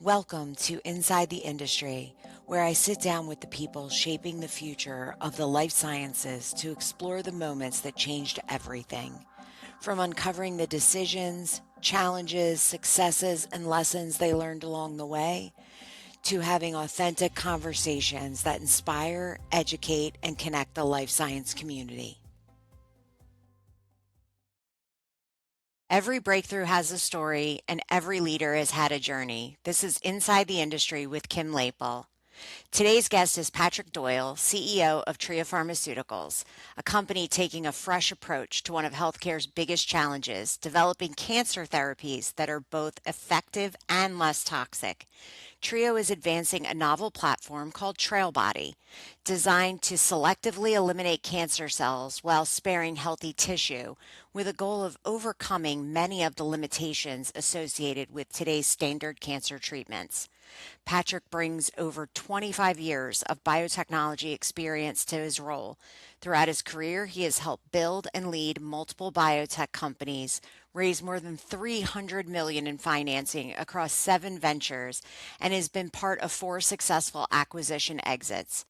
Welcome to Inside the Industry, where I sit down with the people shaping the future of the life sciences to explore the moments that changed everything. From uncovering the decisions, challenges, successes, and lessons they learned along the way, to having authentic conversations that inspire, educate, and connect the life science community. Every breakthrough has a story, and every leader has had a journey. This is Inside the Industry with Kim Laipple. Today's guest is Patrick Doyle, CEO of Trio Pharmaceuticals, a company taking a fresh approach to one of healthcare's biggest challenges, developing cancer therapies that are both effective and less toxic. Trio is advancing a novel platform called TrailBody, designed to selectively eliminate cancer cells while sparing healthy tissue, with a goal of overcoming many of the limitations associated with today's standard cancer treatments. Patrick brings over 25 years of biotechnology experience to his role. Throughout his career, he has helped build and lead multiple biotech companies, raise more than $300 million in financing across 7 ventures, and has been part of 4 successful acquisition exits.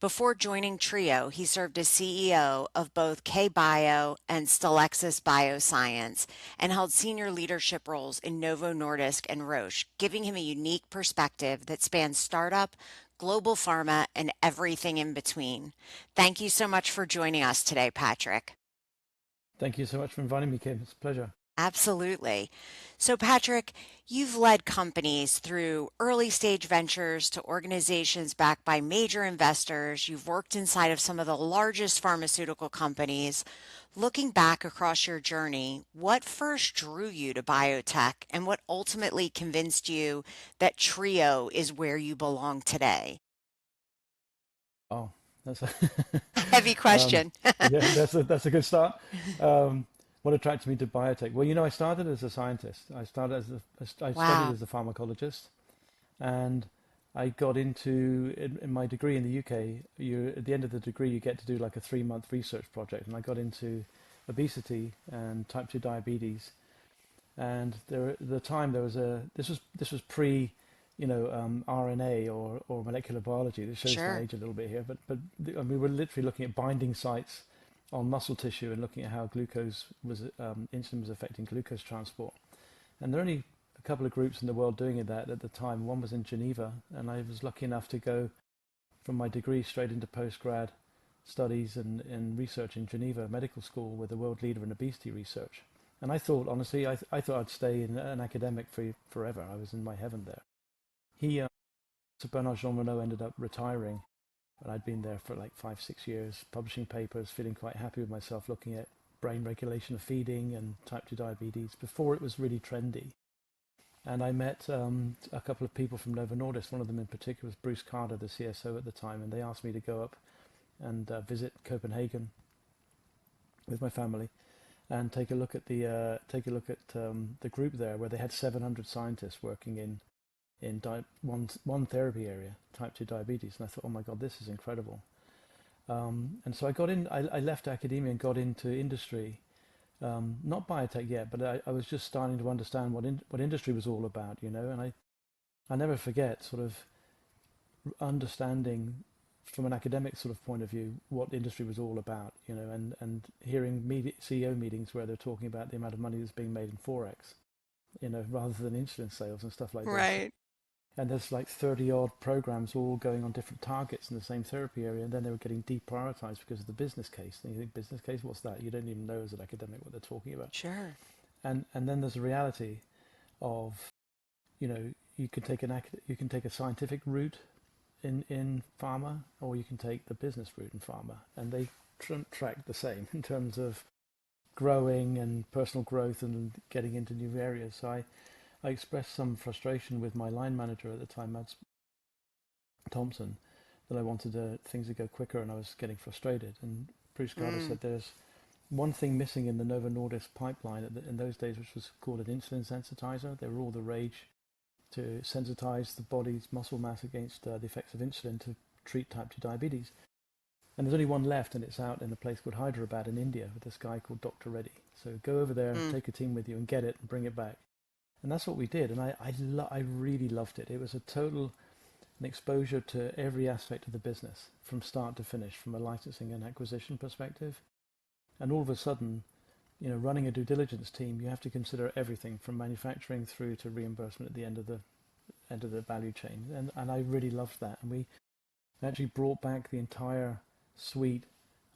Before joining Trio, he served as CEO of both K-Bio and Stellexis Bioscience and held senior leadership roles in Novo Nordisk and Roche, giving him a unique perspective that spans startup, global pharma, and everything in between. Thank you so much for joining us today, Patrick. Thank you so much for inviting me, Kim. It's a pleasure. Absolutely. So, Patrick, you've led companies through early stage ventures to organizations backed by major investors. You've worked inside of some of the largest pharmaceutical companies. Looking back across your journey, what first drew you to biotech and what ultimately convinced you that Trio is where you belong today? Oh, that's a Heavy um, question. yeah, that's a good start. Um, what attracted me to biotech? Well, I started as a scientist. I studied Wow. as a pharmacologist, and I got into in my degree in the UK. You at the end of the degree, you get to do like a 3-month research project, and I got into obesity and type 2 diabetes. And at the time there was this was pre, RNA or molecular biology. This shows my Sure. age a little bit here, but I mean, we're literally looking at binding sites on muscle tissue and looking at how insulin was affecting glucose transport. And there are only a couple of groups in the world doing that at the time. One was in Geneva, and I was lucky enough to go from my degree straight into postgrad studies and research in Geneva Medical School with a world leader in obesity research. And I thought, honestly, I thought I'd stay in an academic forever. I was in my heaven there. Sir Bernard Jean Renault ended up retiring, but I'd been there for like 5, 6 years, publishing papers, feeling quite happy with myself, looking at brain regulation of feeding and type 2 diabetes before it was really trendy. And I met a couple of people from Novo Nordisk. One of them in particular was Bruce Carter, the CSO at the time, and they asked me to go up and visit Copenhagen with my family and take a look at the group there, where they had 700 scientists working in one therapy area, type 2 diabetes. And I thought, oh my God, this is incredible. And so I left academia and got into industry. Not biotech yet, but I was just starting to understand what industry was all about, and I never forget sort of understanding from an academic sort of point of view what industry was all about, and hearing CEO meetings where they're talking about the amount of money that's being made in Forex, rather than insulin sales and stuff like this. Right. And there's like 30 odd programs all going on different targets in the same therapy area, and then they were getting deprioritized because of the business case. And you think, business case, what's that? You don't even know as an academic what they're talking about. Sure. And then there's a reality of, you can take a scientific route in pharma, or you can take the business route in pharma, and they track the same in terms of growing and personal growth and getting into new areas. So I expressed some frustration with my line manager at the time, Mads Thompson, that I wanted things to go quicker, and I was getting frustrated. And Bruce Carter Mm. said there's one thing missing in the Novo Nordisk pipeline in those days, which was called an insulin sensitizer. They were all the rage to sensitize the body's muscle mass against the effects of insulin to treat type 2 diabetes. And there's only one left, and it's out in a place called Hyderabad in India with this guy called Dr. Reddy. So go over there, Mm. take a team with you, and get it and bring it back. And that's what we did. And I really loved it. It was an exposure to every aspect of the business from start to finish, from a licensing and acquisition perspective. And all of a sudden, running a due diligence team, you have to consider everything from manufacturing through to reimbursement at the end of the value chain. And I really loved that. And we actually brought back the entire suite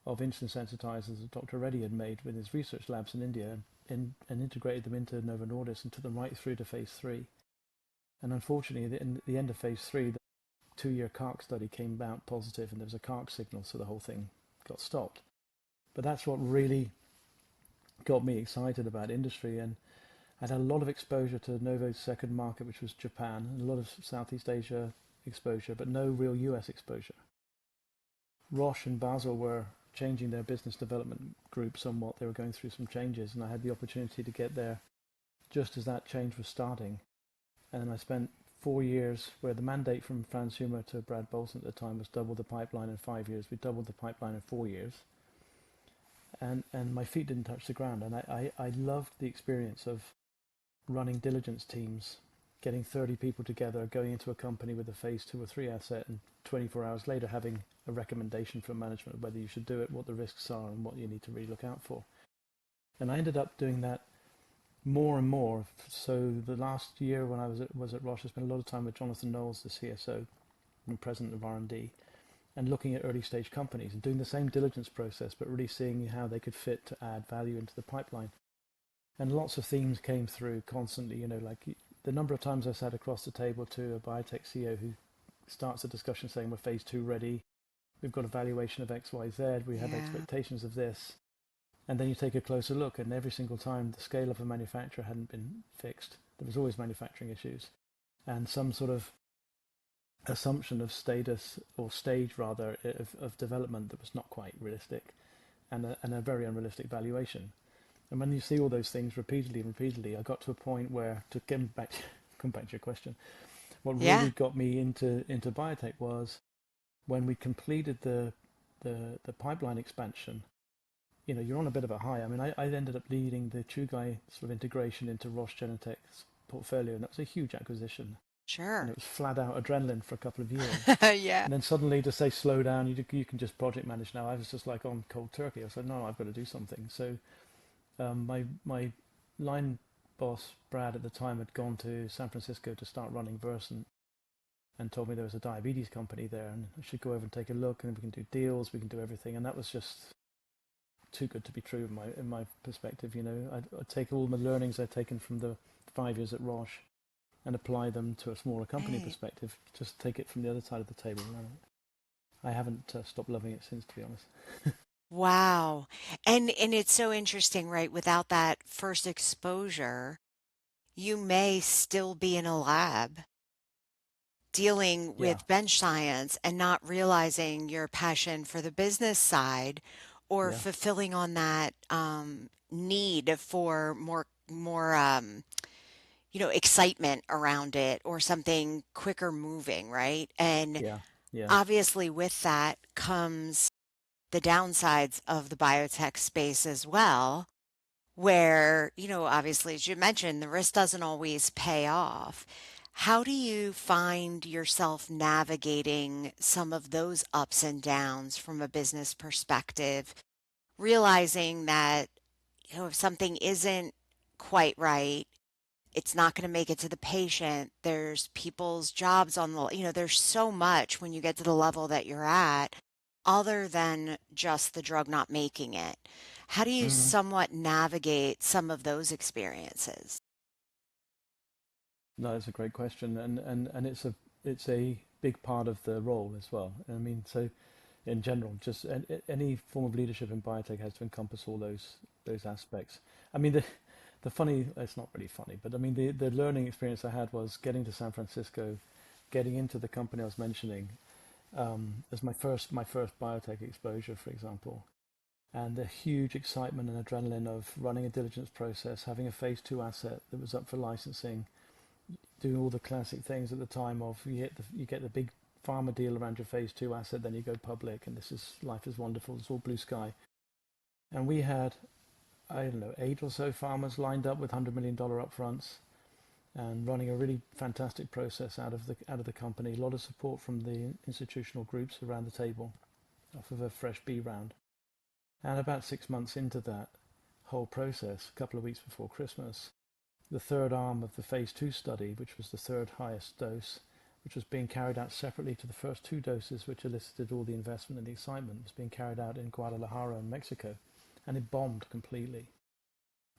of insulin sensitizers that Dr. Reddy had made with his research labs in India and integrated them into Novo Nordisk and took them right through to phase 3. And unfortunately, in the end of phase 3, the 2-year CARC study came out positive and there was a CARC signal, so the whole thing got stopped. But that's what really got me excited about industry, and I had a lot of exposure to Novo's second market, which was Japan, and a lot of Southeast Asia exposure, but no real US exposure. Roche and Basel were changing their business development group somewhat. They were going through some changes, and I had the opportunity to get there just as that change was starting. And I spent 4 years where the mandate from Franz Humer to Brad Bolson at the time was double the pipeline in 5 years. We doubled the pipeline in 4 years. And my feet didn't touch the ground. And I loved the experience of running diligence teams, getting 30 people together, going into a company with a phase 2 or 3 asset, and 24 hours later having a recommendation from management of whether you should do it, what the risks are, and what you need to really look out for. And I ended up doing that more and more. So the last year when I was at Roche, I spent a lot of time with Jonathan Knowles, the CSO and president of R&D, and looking at early stage companies and doing the same diligence process, but really seeing how they could fit to add value into the pipeline. And lots of themes came through constantly, like the number of times I sat across the table to a biotech CEO who starts a discussion saying we're phase 2 ready, we've got a valuation of X, Y, Z, we have expectations of this. And then you take a closer look, and every single time the scale of a manufacturer hadn't been fixed. There was always manufacturing issues and some sort of assumption of status or stage rather of development that was not quite realistic, and a very unrealistic valuation. And when you see all those things repeatedly, I got to a point where, to come back to your question, what really got me into biotech was when we completed the pipeline expansion. You're on a bit of a high. I mean, I ended up leading the Chugai sort of integration into Roche Genentech's portfolio, and that was a huge acquisition. Sure. And it was flat out adrenaline for a couple of years. Yeah. And then suddenly to say slow down, you can just project manage now. I was just like on cold turkey. I said, no, I've got to do something. So my line boss, Brad, at the time had gone to San Francisco to start running Versant and told me there was a diabetes company there and I should go over and take a look, and we can do deals, we can do everything. And that was just too good to be true in my perspective. I'd take all the learnings I'd taken from the 5 years at Roche and apply them to a smaller company perspective. Just take it from the other side of the table. I haven't stopped loving it since, to be honest. Wow. And it's so interesting, right? Without that first exposure, you may still be in a lab dealing Yeah, with bench science and not realizing your passion for the business side or yeah, fulfilling on that need for more excitement around it or something quicker moving, right? And yeah, yeah. obviously with that comes the downsides of the biotech space as well, where, obviously, as you mentioned, the risk doesn't always pay off. How do you find yourself navigating some of those ups and downs from a business perspective, realizing that, if something isn't quite right, it's not going to make it to the patient. There's people's jobs on there's so much when you get to the level that you're at, other than just the drug not making it. How do you hmm somewhat navigate some of those experiences? No, it's a great question, and it's a big part of the role as well. I mean, so in general, just any form of leadership in biotech has to encompass all those aspects. I mean, the funny, it's not really funny, but I mean, the learning experience I had was getting to San Francisco, getting into the company I was mentioning, as my first biotech exposure, for example, and the huge excitement and adrenaline of running a diligence process, having a phase 2 asset that was up for licensing, doing all the classic things at the time of you get the big pharma deal around your phase 2 asset, then you go public, and life is wonderful. It's all blue sky. And we had, I don't know, 8 or so farmers lined up with $100 million upfronts. and running a really fantastic process out of the company. A lot of support from the institutional groups around the table off of a fresh B round. And about 6 months into that whole process, a couple of weeks before Christmas, the third arm of the phase 2 study, which was the third highest dose, which was being carried out separately to the first 2 doses, which elicited all the investment and the excitement, was being carried out in Guadalajara in Mexico, and it bombed completely,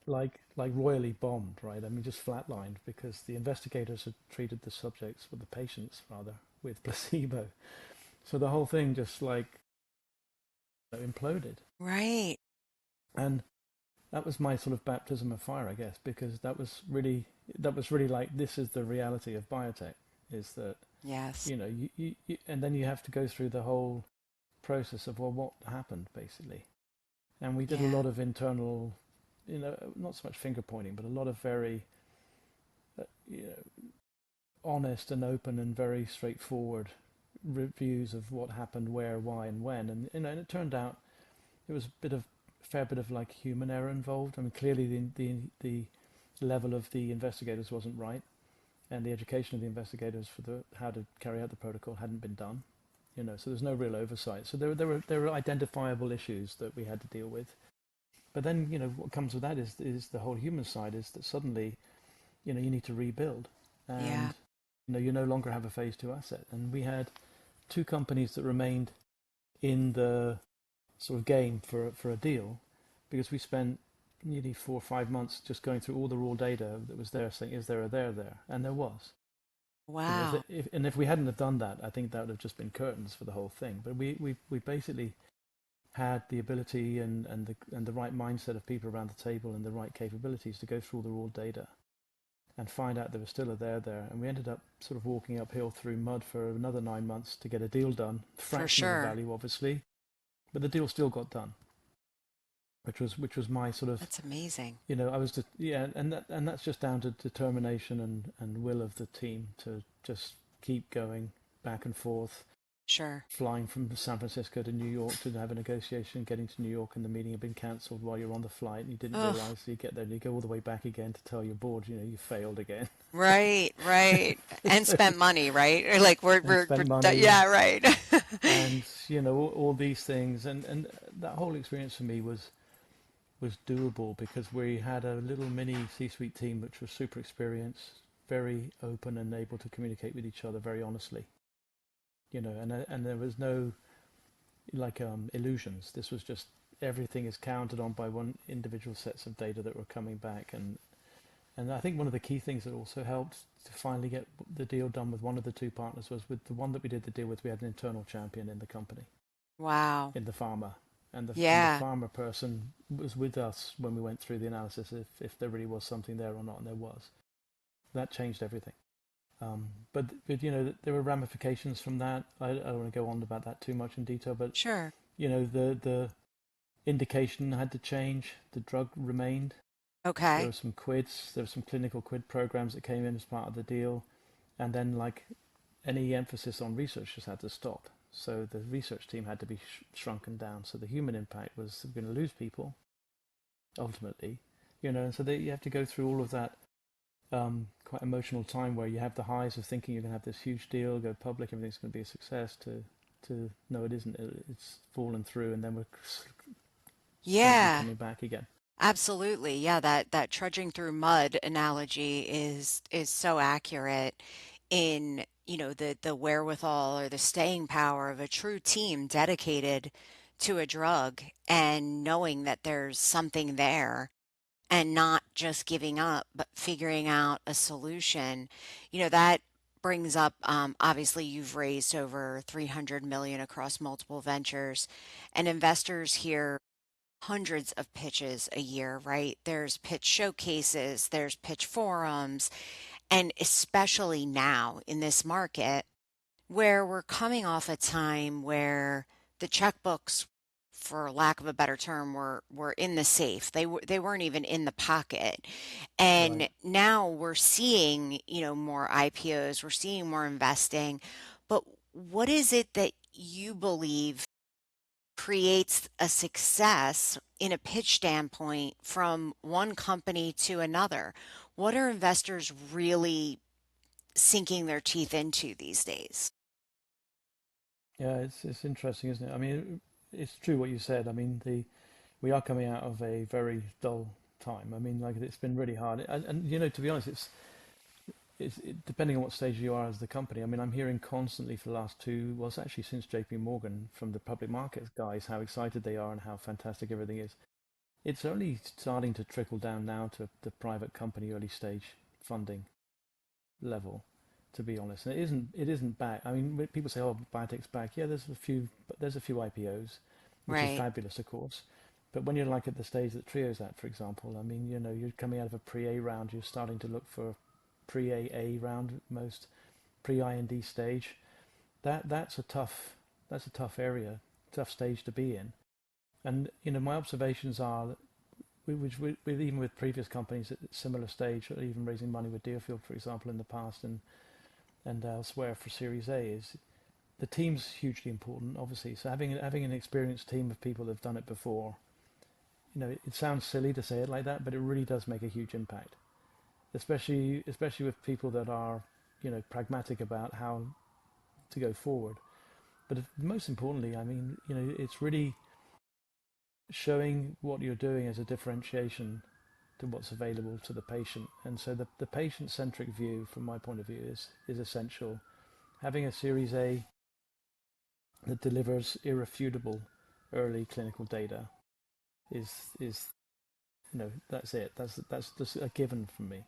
like royally bombed, right? I mean, just flatlined because the investigators had treated the subjects, or the patients rather, with placebo. So the whole thing just like imploded, Right. and that was my sort of baptism of fire, I guess, because that was really like, this is the reality of biotech, is that Yes. you and then you have to go through the whole process of, well, what happened basically. And we did a Yeah. lot of internal, not so much finger pointing, but a lot of very you know, honest and open and very straightforward reviews of what happened, where, why, and when. And and it turned out it was a fair bit of like human error involved. I mean, clearly the level of the investigators wasn't right, and the education of the investigators for the how to carry out the protocol hadn't been done. So there's no real oversight. So there were identifiable issues that we had to deal with. But then what comes with that is the whole human side, is that suddenly you need to rebuild, Yeah. and you no longer have a phase 2 asset. And we had 2 companies that remained in the sort of game for a deal, because we spent nearly 4 or 5 months just going through all the raw data that was there, saying, is there a there, and there was. Wow. If we hadn't have done that, I think that would have just been curtains for the whole thing. But we basically had the ability and the right mindset of people around the table and the right capabilities to go through all the raw data and find out there was still a there. And we ended up sort of walking uphill through mud for another 9 months to get a deal done. For Fraction of the sure. value, obviously, but the deal still got done, which was my sort of, That's amazing. I was just, yeah, and that's just down to determination and will of the team to just keep going back and forth, Sure. flying from San Francisco to New York to have a negotiation, getting to New York, and the meeting had been cancelled while you're on the flight, and you didn't Oh, realize. So you get there and you go all the way back again to tell your board, you failed again. right, right. And So, spent money, right? Or like and spent money, yeah, right. and all these things, and that whole experience for me was doable because we had a little mini C-suite team which was super experienced, very open, and able to communicate with each other very honestly. And there was no like illusions. This was just, everything is counted on by one individual sets of data that were coming back. And I think one of the key things that also helped to finally get the deal done with one of the 2 partners was, with the one that we did the deal with, we had an internal champion in the company, Wow. in the pharma. And the Yeah. pharma person was with us when we went through the analysis, if there really was something there or not, and there was. That changed everything. But there were ramifications from that. I don't want to go on about that too much in detail, but Sure. the indication had to change. The drug remained. There Okay. were some quids. There were some clinical quid programs that came in as part of the deal, and then like any emphasis on research just had to stop. So the research team had to be shrunken down. So the human impact was, we're going to lose people ultimately, and so you have to go through all of that quite emotional time where you have the highs of thinking you're going to have this huge deal, go public, everything's going to be a success, to no, it isn't. It's fallen through, and then we're slowly Yeah. coming back again. Absolutely. Yeah, that trudging through mud analogy is so accurate in, the wherewithal or the staying power of a true team dedicated to a drug and knowing that there's something there and not just giving up, but figuring out a solution. That brings up, obviously you've raised over 300 million across multiple ventures, and investors hear hundreds of pitches a year, right? There's pitch showcases, there's pitch forums, and especially now in this market where we're coming off a time where the checkbooks, for lack of a better term, were in the safe. They weren't even in the pocket. Right. And now we're seeing, more IPOs, we're seeing more investing. But what is it that you believe creates a success in a pitch standpoint from one company to another? What are investors really sinking their teeth into these days? Yeah, it's interesting, isn't it? I mean, it's true what you said. I mean, we are coming out of a very dull time. I mean, like it's been really hard, and to be honest, depending on what stage you are as the company. I mean, I'm hearing constantly for the last well, it's actually since JP Morgan from the public markets guys how excited they are and how fantastic everything is. It's only starting to trickle down now to the private company early stage funding level, to be honest. And it isn't back. I mean, when people say, "Oh, biotech's back." Yeah, there's a few IPOs, which is Right. fabulous, of course. But when you're like at the stage that Trio's at, for example, I mean, you're coming out of a pre-A round, you're starting to look for pre-AA round, most pre-IND stage. That's a tough area, tough stage to be in. And my observations are that even with previous companies at a similar stage, or even raising money with Deerfield, for example, in the past and elsewhere for Series A, is the team's hugely important, obviously. So having an experienced team of people that have done it before, it sounds silly to say it like that, but it really does make a huge impact, especially with people that are pragmatic about how to go forward. But most importantly, I mean, it's really showing what you're doing as a differentiation to what's available to the patient. And so the patient-centric view, from my point of view, is essential. Having a Series A that delivers irrefutable early clinical data is that's it. That's just a given from me.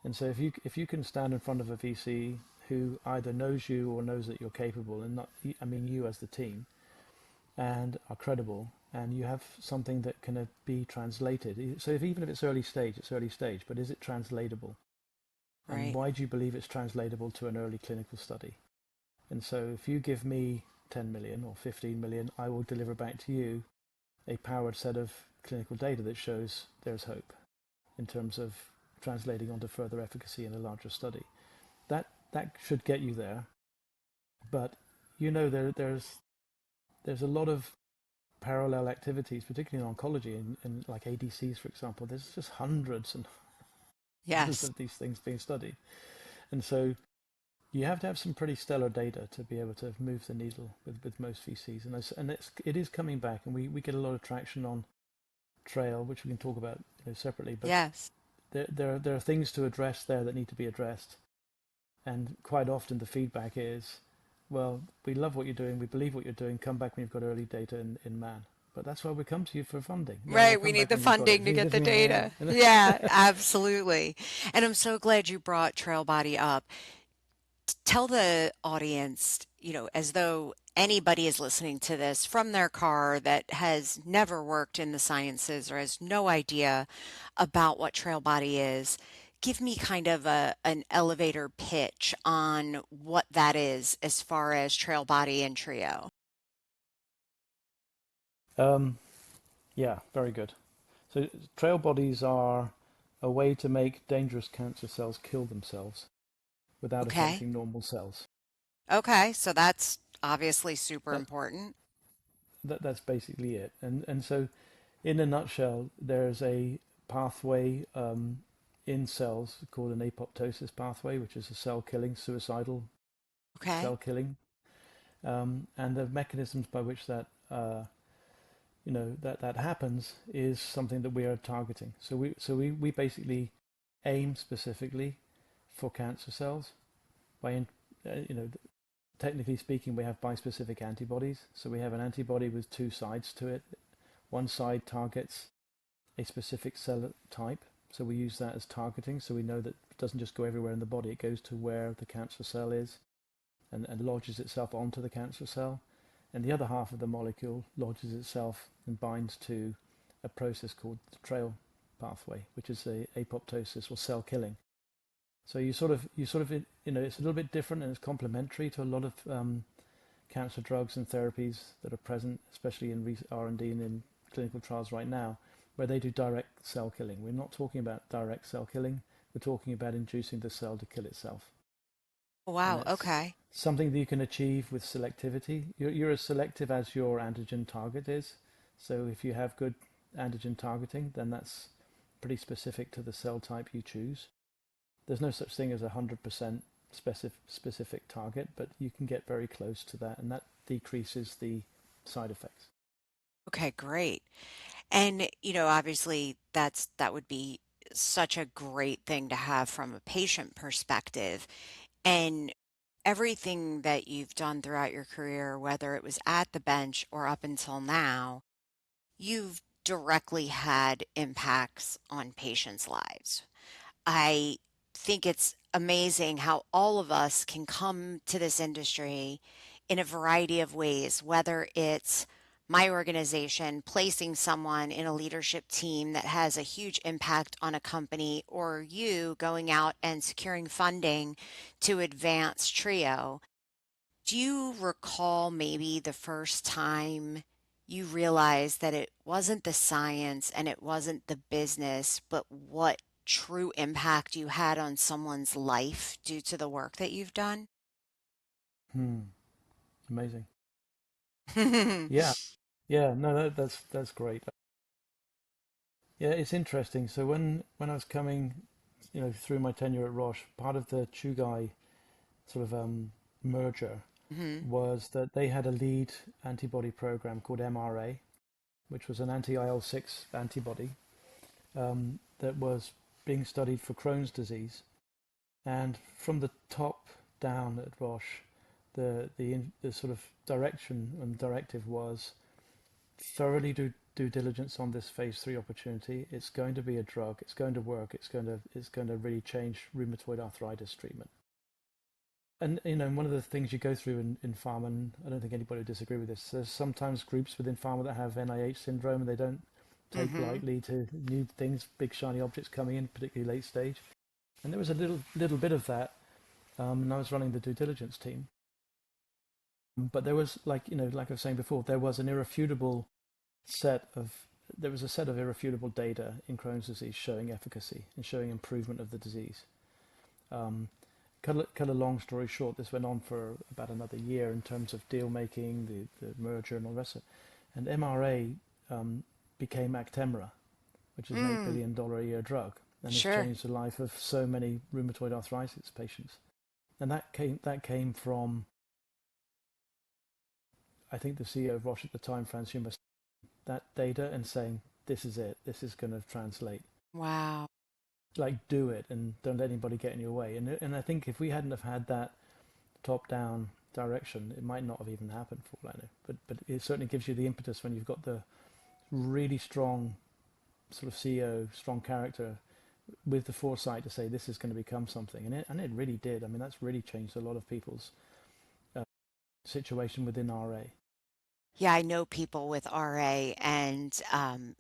And so if you can stand in front of a VC who either knows you or knows that you're capable, and not, I mean you as the team, and are credible, and you have something that can be translated. So even if it's early stage, it's early stage, but is it translatable? And Right. why do you believe it's translatable to an early clinical study? And so if you give me 10 million or 15 million, I will deliver back to you a powered set of clinical data that shows there's hope in terms of translating onto further efficacy in a larger study. That should get you there, but there's a lot of parallel activities, particularly in oncology and like ADCs, for example. There's just hundreds and hundreds Yes. of these things being studied, and so you have to have some pretty stellar data to be able to move the needle with most VCs, and it is coming back, and we get a lot of traction on Trail, which we can talk about separately. But Yes. there are things to address there that need to be addressed, and quite often the feedback is, well, we love what you're doing, we believe what you're doing. Come back when you've got early data in man. But that's why we come to you for funding. Well, Right. We come need back the when you've got it. funding to get the data. Yeah, absolutely. And I'm so glad you brought Trail Body up. Tell the audience, as though anybody is listening to this from their car that has never worked in the sciences or has no idea about what trail body is. Give me kind of an elevator pitch on what that is as far as trail body and trio. um, yeah, very good. So trail bodies are a way to make dangerous cancer cells kill themselves without Okay. affecting normal cells. Okay. So that's obviously super That, important. that's basically it. And so, in a nutshell, there's a pathway in cells called an apoptosis pathway, which is a cell killing, suicidal Okay. cell killing, and the mechanisms by which that happens is something that we are targeting. So we basically aim specifically for cancer cells by technically speaking, we have bispecific antibodies. So we have an antibody with two sides to it. One side targets a specific cell type, so we use that as targeting, so we know that it doesn't just go everywhere in the body, it goes to where the cancer cell is and lodges itself onto the cancer cell. And the other half of the molecule lodges itself and binds to a process called the trail pathway, which is a apoptosis or cell killing. So it's a little bit different, and it's complementary to a lot of cancer drugs and therapies that are present, especially in R&D and in clinical trials right now, where they do direct cell killing. We're not talking about direct cell killing. We're talking about inducing the cell to kill itself. and Wow. it's Okay. something that you can achieve with selectivity. You're as selective as your antigen target is. So if you have good antigen targeting, then that's pretty specific to the cell type you choose. There's no such thing as 100% specific target, but you can get very close to that, and that decreases the side effects. Okay, great. And, obviously that would be such a great thing to have from a patient perspective. And everything that you've done throughout your career, whether it was at the bench or up until now, you've directly had impacts on patients' lives. I think it's amazing how all of us can come to this industry in a variety of ways, whether it's my organization placing someone in a leadership team that has a huge impact on a company, or you going out and securing funding to advance Trio. Do you recall maybe the first time you realized that it wasn't the science and it wasn't the business, but what true impact you had on someone's life due to the work that you've done? Hmm, amazing. Yeah, yeah, no, that's great. Yeah, it's interesting. So when I was coming, through my tenure at Roche, part of the Chugai sort of merger Hmm. was that they had a lead antibody program called MRA, which was an anti-IL-6 antibody that was being studied for Crohn's disease. And from the top down at Roche, the sort of direction and directive was thoroughly do due diligence on this phase 3 opportunity. It's going to be a drug. It's going to work. It's going to really change rheumatoid arthritis treatment. And one of the things you go through in pharma, and I don't think anybody would disagree with this. There's sometimes groups within pharma that have NIH syndrome, and they don't take Hmm. lightly to new things, big shiny objects coming in, particularly late stage. And there was a little bit of that, and I was running the due diligence team. But there was, like I was saying before, set of there was a set of irrefutable data in Crohn's disease showing efficacy and showing improvement of the disease. Um, cut a long story short, this went on for about another year in terms of deal making, the merger, and all the rest of it. And MRA became Actemra, which is an $8 Mm, billion a year drug, and has sure. changed the life of so many rheumatoid arthritis patients. And that came from, I think, the CEO of Roche at the time, Franz Humer, that data and saying, this is it, this is going to translate. Wow. Like, do it and don't let anybody get in your way. And I think if we hadn't have had that top down direction, it might not have even happened, for all I know. But it certainly gives you the impetus when you've got the really strong sort of CEO, strong character with the foresight to say this is going to become something, and it really did. I mean, that's really changed a lot of people's uh, situation within RA. Yeah, I know people with RA, and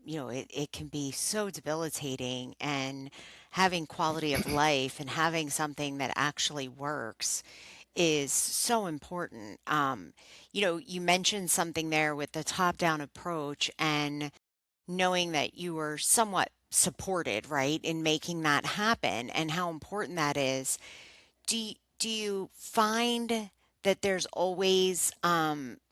it can be so debilitating, and having quality of life and having something that actually works is so important. You mentioned something there with the top-down approach and knowing that you were somewhat supported, right, in making that happen and how important that is. Do you find that there's always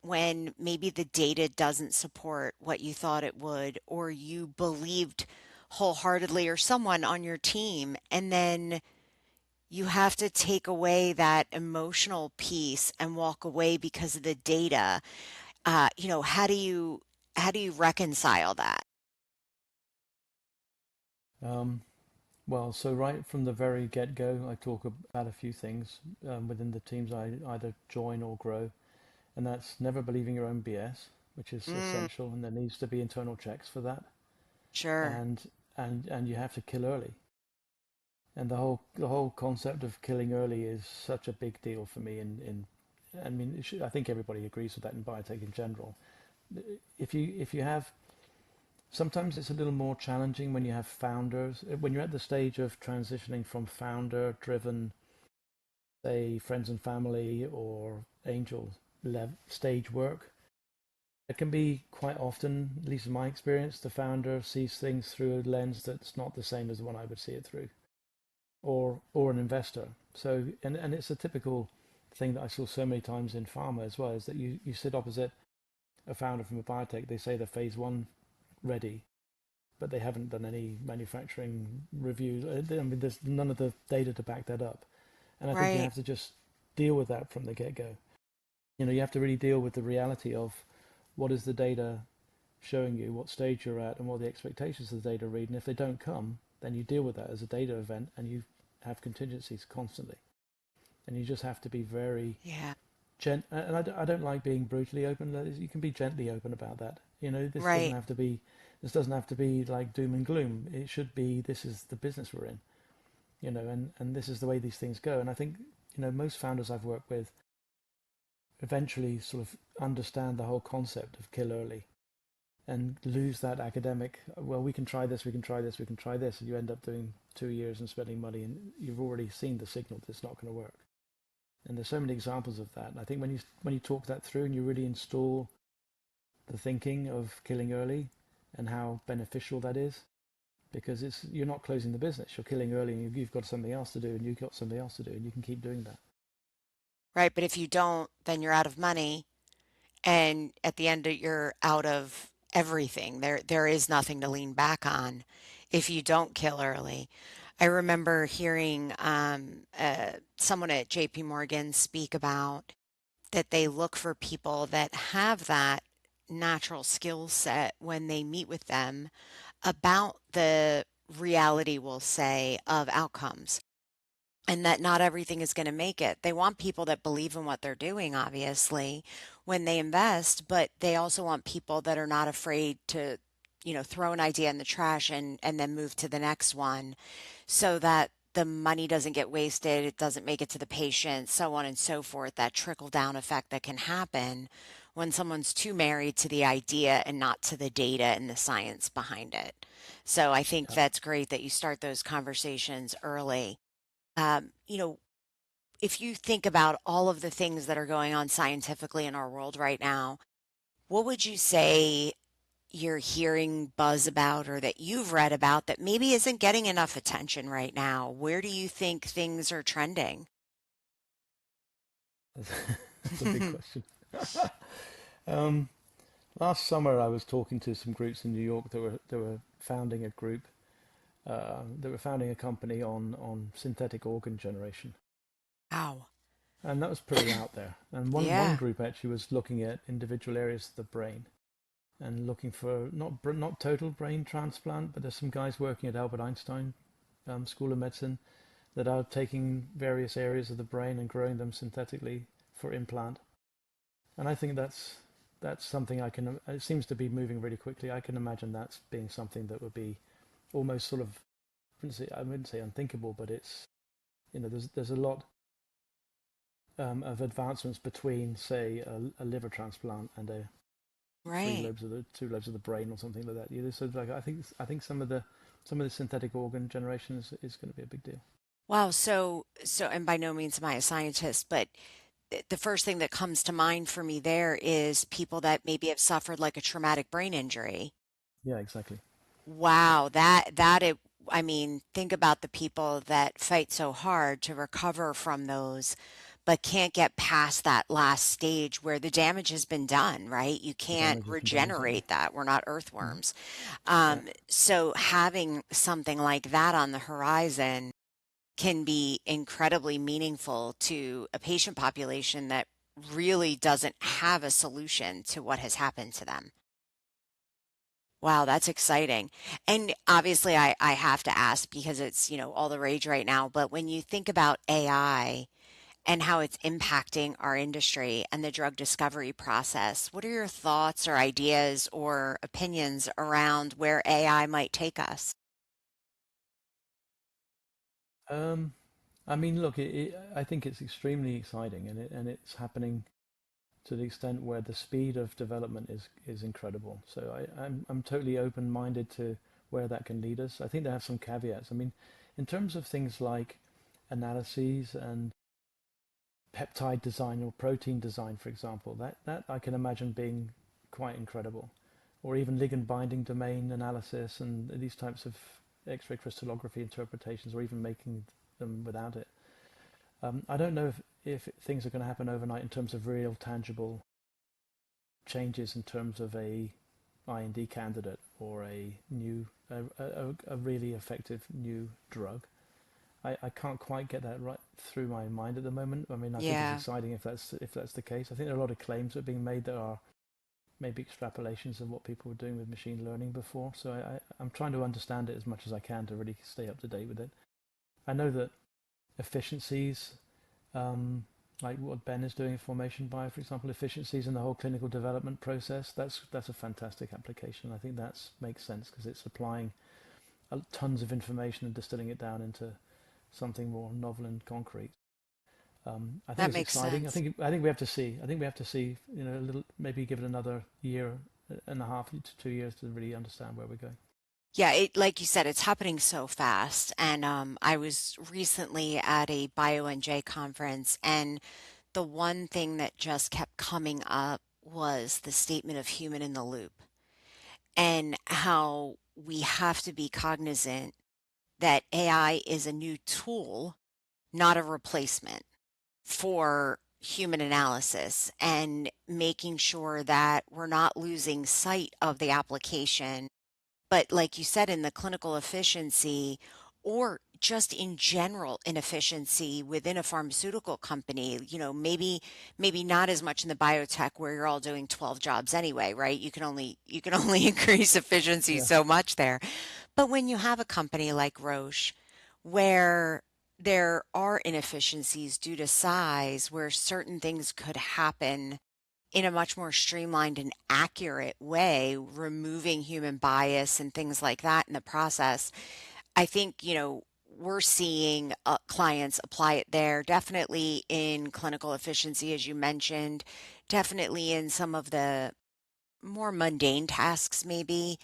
when maybe the data doesn't support what you thought it would, or you believed wholeheartedly, or someone on your team, and then you have to take away that emotional piece and walk away because of the data? How do you reconcile that? Um, well, so right from the very get-go, I talk about a few things within the teams I either join or grow, and that's never believing your own BS, which is Mm, essential, and there needs to be internal checks for that, sure. and and you have to kill early. And the whole concept of killing early is such a big deal for me. I mean, I think everybody agrees with that in biotech in general. If you have, sometimes it's a little more challenging when you have founders. When you're at the stage of transitioning from founder-driven, say, friends and family or angel stage work, it can be quite often, at least in my experience, the founder sees things through a lens that's not the same as the one I would see it through. or an investor. So and it's a typical thing that I saw so many times in pharma as well, is that you sit opposite a founder from a biotech. They say they're phase one ready, but they haven't done any manufacturing reviews. I mean, there's none of the data to back that up. And I think you Right. have to just deal with that from the get-go. You have to really deal with the reality of what is the data showing you, what stage you're at, and what the expectations of the data read. And if they don't come, then you deal with that as a data event, and you have contingencies constantly. And you just have to be very Yeah. and I don't like being brutally open. You can be gently open about that. This doesn't Right. have to be like doom and gloom. It should be, this is the business we're in, and this is the way these things go. And I think, most founders I've worked with eventually sort of understand the whole concept of kill early and lose that academic, well, we can try this, we can try this, we can try this, and you end up doing 2 years and spending money, and you've already seen the signal that it's not going to work. And there's so many examples of that. And I think when you talk that through and you really install the thinking of killing early and how beneficial that is, because you're not closing the business, you're killing early, and you've got something else to do, and you've got something else to do, and you can keep doing that. Right. But if you don't, then you're out of money. And at the end, you're out of everything. There is nothing to lean back on if you don't kill early. I remember hearing someone at JP Morgan speak about that they look for people that have that natural skill set when they meet with them about the reality, we'll say, of outcomes, and that not everything is going to make it. They want people that believe in what they're doing, obviously, when they invest, but they also want people that are not afraid to, throw an idea in the trash and then move to the next one, so that the money doesn't get wasted, it doesn't make it to the patient, so on and so forth, that trickle down effect that can happen when someone's too married to the idea and not to the data and the science behind it. So I think Yeah. that's great that you start those conversations early. um, you know, if you think about all of the things that are going on scientifically in our world right now, what would you say you're hearing buzz about or that you've read about that maybe isn't getting enough attention right now? Where do you think things are trending? That's a big question. um, Last summer, I was talking to some groups in New York that were founding a group, that were founding a company on synthetic organ generation. Wow. And that was pretty out there. And one Yeah. group actually was looking at individual areas of the brain and looking for not total brain transplant, but there's some guys working at Albert Einstein School of Medicine that are taking various areas of the brain and growing them synthetically for implant. And I think that's something I can. It seems to be moving really quickly. I can imagine that's being something that would be almost sort of, I wouldn't say unthinkable, but it's, there's a lot of advancements between, say, a liver transplant and a Right. two lobes of the brain or something like that. So like I think some of the synthetic organ generation is going to be a big deal. Wow. So, and by no means am I a scientist, but the first thing that comes to mind for me there is people that maybe have suffered like a traumatic brain injury. Yeah, exactly. Wow, I mean, think about the people that fight so hard to recover from those, but can't get past that last stage where the damage has been done, right? You The can't damage has been done, exactly. regenerate that. We're not Mhm. earthworms. Yeah. So having something like that on the horizon can be incredibly meaningful to a patient population that really doesn't have a solution to what has happened to them. Wow, that's exciting. And obviously, I have to ask because it's, all the rage right now. But when you think about AI and how it's impacting our industry and the drug discovery process, what are your thoughts or ideas or opinions around where AI might take us? Um, I mean, look, I think it's extremely exciting, and it's happening to the extent where the speed of development is incredible. So I'm totally open-minded to where that can lead us. I think they have some caveats. I mean, in terms of things like analyses and peptide design or protein design, for example, that I can imagine being quite incredible, or even ligand binding domain analysis and these types of X-ray crystallography interpretations, or even making them without it. I don't know if things are going to happen overnight in terms of real tangible changes in terms of a IND candidate or a really effective new drug. I can't quite get that right through my mind at the moment. I mean, I think it's Yeah. exciting if that's the case. I think there are a lot of claims that are being made that are maybe extrapolations of what people were doing with machine learning before. So I'm trying to understand it as much as I can to really stay up to date with it. I know that efficiencies, like what Ben is doing at Formation Bio, for example, efficiencies in the whole clinical development process, that's a fantastic application. I think that makes sense because it's applying tons of information and distilling it down into something more novel and concrete. I think That it's makes exciting. sense. I think we have to see. I think we have to see. A little, maybe give it another year and a half to 2 years to really understand where we're going. Yeah, like you said, it's happening so fast. And I was recently at a BioNJ conference, and the one thing that just kept coming up was the statement of human in the loop and how we have to be cognizant that AI is a new tool, not a replacement for human analysis, and making sure that we're not losing sight of the application. But like you said, in the clinical efficiency or just in general inefficiency within a pharmaceutical company, maybe not as much in the biotech where you're all doing 12 jobs anyway, right? You can only increase efficiency Yeah. so much there. But when you have a company like Roche where there are inefficiencies due to size, where certain things could happen in a much more streamlined and accurate way, removing human bias and things like that in the process, I think, we're seeing clients apply it there, definitely in clinical efficiency, as you mentioned, definitely in some of the more mundane tasks maybe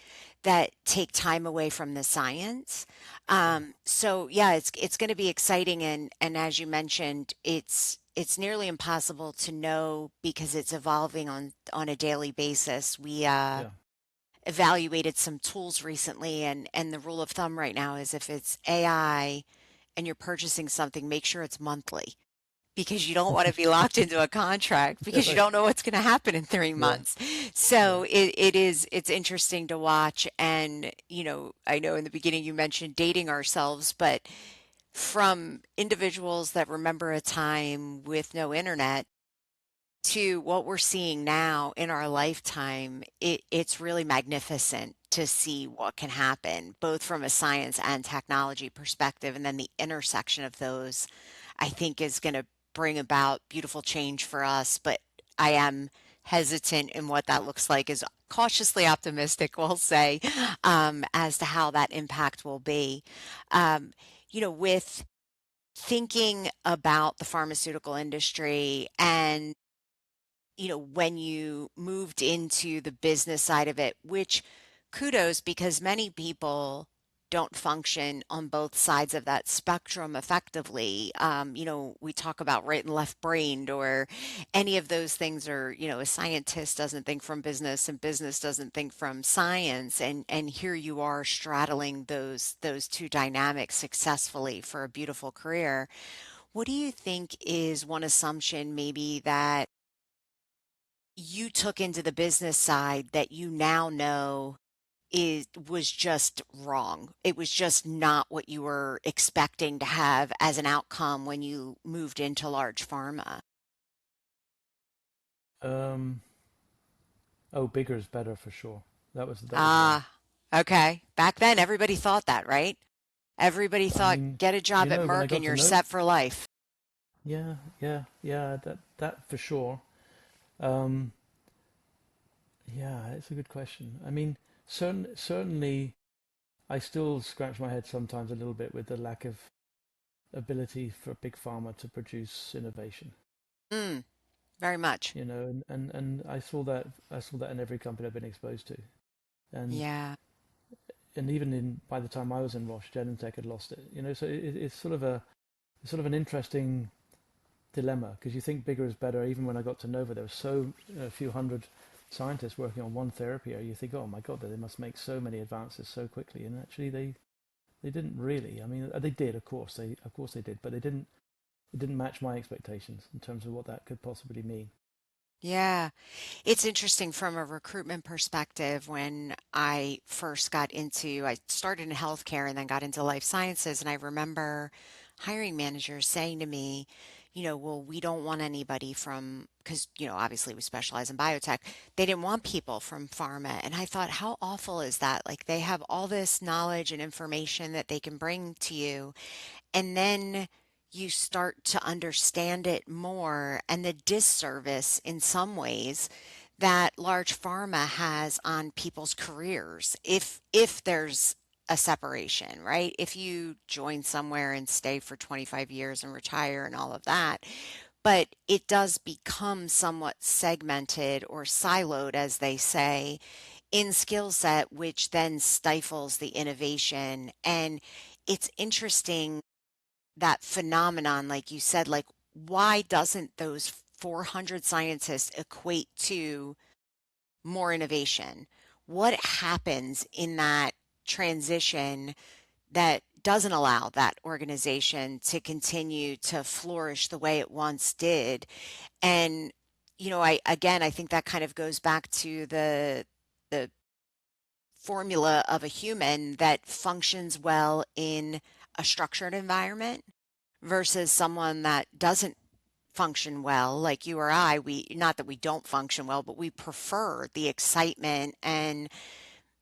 that take time away from the science. Yeah. So yeah, it's going to be exciting, and as you mentioned, it's nearly impossible to know because it's evolving on a daily basis. We Yeah. evaluated some tools recently, and the rule of thumb right now is if it's AI and you're purchasing something, make sure it's monthly because you don't want to be locked into a contract because you Right. don't know what's going to happen in three Yeah. months. Yeah. So it's interesting to watch. And, I know in the beginning you mentioned dating ourselves, but from individuals that remember a time with no internet to what we're seeing now in our lifetime, it's really magnificent to see what can happen, both from a science and technology perspective. And then the intersection of those, I think, is going to bring about beautiful change for us. But I am hesitant in what that looks like, is cautiously optimistic, we'll say, as to how that impact will be. With thinking about the pharmaceutical industry and when you moved into the business side of it, which kudos because many people don't function on both sides of that spectrum effectively. We talk about right and left brained or any of those things, or, a scientist doesn't think from business and business doesn't think from science. And here you are straddling those two dynamics successfully for a beautiful career. What do you think is one assumption maybe that you took into the business side that you now know was just wrong? It was just not what you were expecting to have as an outcome when you moved into large pharma. Um. Oh, bigger is better for sure. That was one. Ah, okay. Back then, everybody thought that, right? Everybody I thought mean, get a job at when I Merck and got to you're know, set for life. yeah, yeah, yeah, that for sure. Um, yeah, it's a good question. I mean, certainly, I still scratch my head sometimes a little bit with the lack of ability for big pharma to produce innovation. Mm, very much. And I saw that in every company I've been exposed to, and Yeah. even in by the time I was in Roche, Genentech had lost it. So it's sort of an interesting dilemma because you think bigger is better. Even when I got to Novo, there were a few hundred scientists working on one therapy area. You think, oh my God, they must make so many advances so quickly, and actually They didn't really. I mean, they did, of course they did, but it didn't match my expectations in terms of what that could possibly mean. Yeah. It's interesting from a recruitment perspective. When I started in healthcare and then got into life sciences. And I remember hiring managers saying to me, well, we don't want anybody from, because, obviously we specialize in biotech. They didn't want people from pharma. And I thought, how awful is that? Like they have all this knowledge and information that they can bring to you. And then you start to understand it more and the disservice in some ways that large pharma has on people's careers if there's a separation, right? If you join somewhere and stay for 25 years and retire and all of that, but it does become somewhat segmented or siloed, as they say, in skill set, which then stifles the innovation. And it's interesting that phenomenon, like you said, like why doesn't those 400 scientists equate to more innovation? What happens in that transition that doesn't allow that organization to continue to flourish the way it once did? And I think that kind of goes back to the formula of a human that functions well in a structured environment versus someone that doesn't function well, like you or I. We, not that we don't function well, but we prefer the excitement, and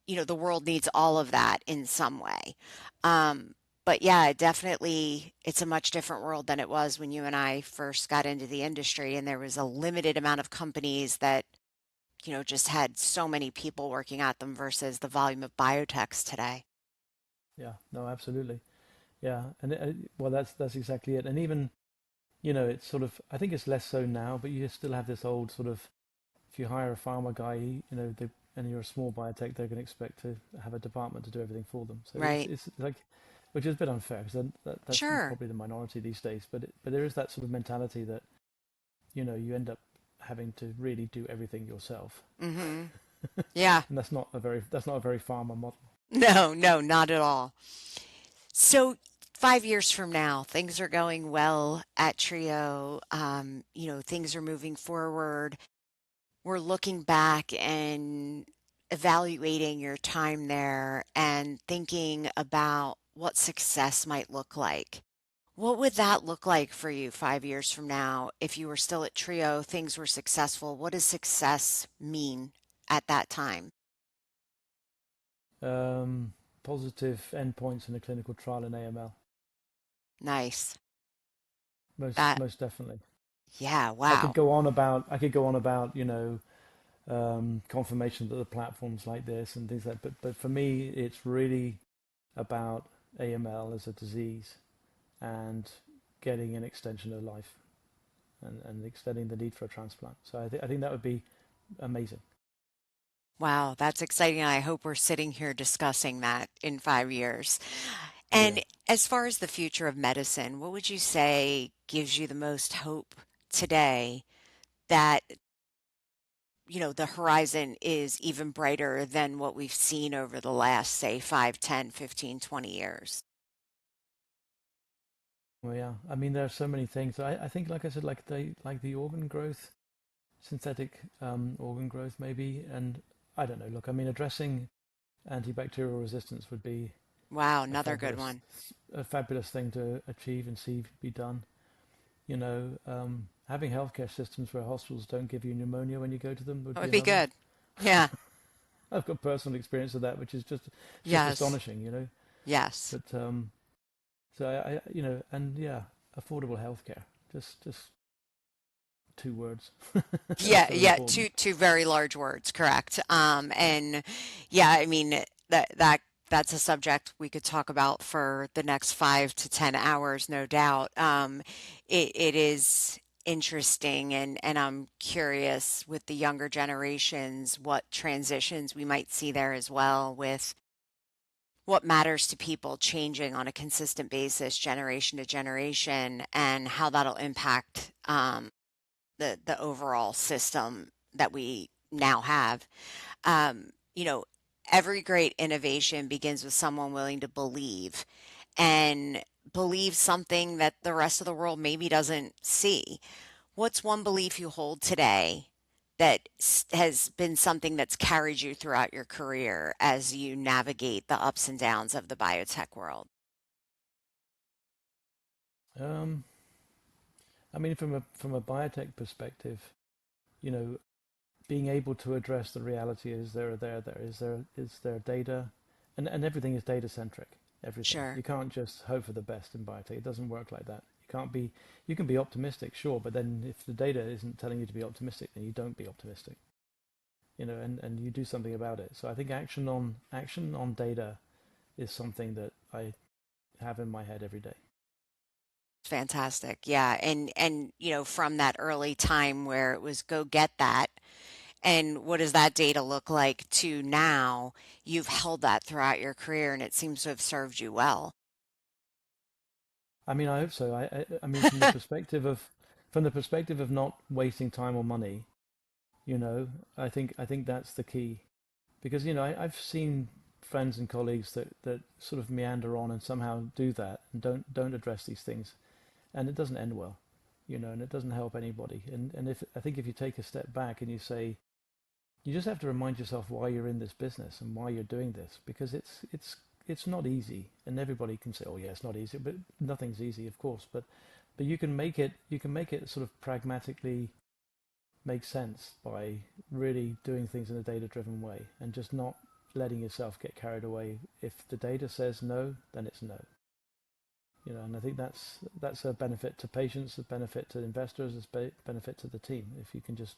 the world needs all of that in some way. But yeah, definitely it's a much different world than it was when you and I first got into the industry, and there was a limited amount of companies that just had so many people working at them versus the volume of biotechs today. Yeah, no, absolutely. Yeah, and well, that's exactly it. And even, it's sort of, I think it's less so now, but you still have this old sort of, if you hire a pharma guy, and you're a small biotech, they're going to expect to have a department to do everything for them. So Right. it's like, which is a bit unfair because that's Sure. probably the minority these days. But there is that sort of mentality that you end up having to really do everything yourself, Mm-hmm. Yeah. and that's not a very pharma model. No, no, not at all. So 5 years from now, things are going well at Trio. Things are moving forward. We're looking back and evaluating your time there and thinking about what success might look like. What would that look like for you 5 years from now if you were still at Trio, things were successful? What does success mean at that time? Um, Positive endpoints in a clinical trial in AML, Nice. most That, most definitely. yeah, I could wow. go on about I could go on about confirmation that the platforms like this and things like. But for me, it's really about AML as a disease and getting an extension of life and extending the need for a transplant. So I think that would be amazing. Wow, that's exciting. I hope we're sitting here discussing that in 5 years. Yeah. And as far as the future of medicine, what would you say gives you the most hope today that, the horizon is even brighter than what we've seen over the last, say, 5, 10, 15, 20 years? Well, yeah. I mean, there are so many things. I think, like I said, like the organ growth, synthetic organ growth, maybe. And I don't know. Look, I mean, addressing antibacterial resistance would be Wow, a another good fabulous, one. a fabulous thing to achieve and see be done. Having healthcare systems where hospitals don't give you pneumonia when you go to them would That be would be another. good. Yeah. I've got personal experience of that, which is just Yes. astonishing. Yes. But so and yeah, affordable healthcare. Just 2 words. That's Yeah, so yeah, important. two very large words, correct. And yeah, I mean that's a subject we could talk about for the next 5 to 10 hours, no doubt. It is interesting, and I'm curious with the younger generations what transitions we might see there as well, with what matters to people changing on a consistent basis, generation to generation, and how that'll impact the overall system that we now have. Um, you know, every great innovation begins with someone willing to believe and believe something that the rest of the world maybe doesn't see. What's one belief you hold today that has been something that's carried you throughout your career as you navigate the ups and downs of the biotech world? Um, I mean, from a biotech perspective, you know, being able to address the reality is there data, and everything is data centric. Everything. Sure. You can't just hope for the best in biotech. It doesn't work like that. You can't be. You can be optimistic, sure, but then if the data isn't telling you to be optimistic, then you don't be optimistic. And you do something about it. So I think action on data is something that I have in my head every day. Fantastic. Yeah. And from that early time where it was go get that and what does that data look like to now, you've held that throughout your career and it seems to have served you well. I mean, I hope so. I mean, from the perspective of not wasting time or money, I think that's the key. Because I've seen friends and colleagues that sort of meander on and somehow do that and don't address these things, and it doesn't end well, and it doesn't help anybody. And if I think if you take a step back and you say, you just have to remind yourself why you're in this business and why you're doing this, because it's not easy, and everybody can say, oh yeah, it's not easy, but nothing's easy, of course. But you can make it sort of pragmatically make sense by really doing things in a data-driven way and just not letting yourself get carried away. If the data says no, then it's no. And I think that's a benefit to patients, a benefit to investors, a benefit to the team. If you can just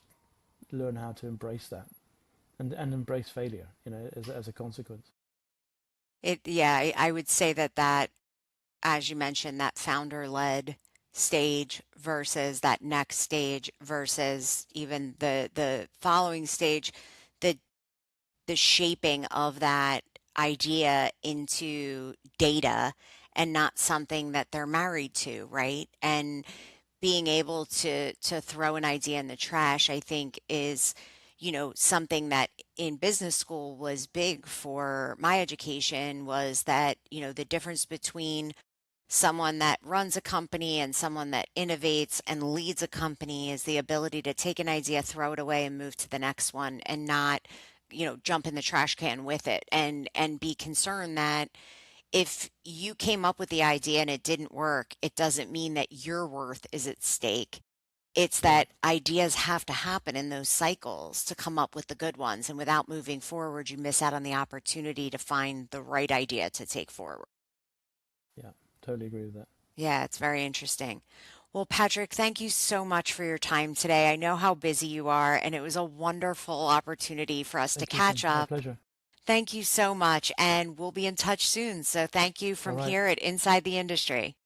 learn how to embrace that and embrace failure, as a consequence. Yeah, I would say that, as you mentioned, that founder-led stage versus that next stage versus even the following stage, the the shaping of that idea into data and not something that they're married to, right? And being able to throw an idea in the trash, I think is, something that in business school was big for my education was that, the difference between someone that runs a company and someone that innovates and leads a company is the ability to take an idea, throw it away and move to the next one and not, jump in the trash can with it and be concerned that if you came up with the idea and it didn't work, it doesn't mean that your worth is at stake. It's Yeah, that ideas have to happen in those cycles to come up with the good ones. And without moving forward, you miss out on the opportunity to find the right idea to take forward. yeah, totally agree with that. Yeah, it's very interesting. Well, Patrick, thank you so much for your time today. I know how busy you are, and it was a wonderful opportunity for us to Thank you, Kim. catch My up. pleasure. Thank you so much, and we'll be in touch soon. So thank you All from right. here at Inside the Industry.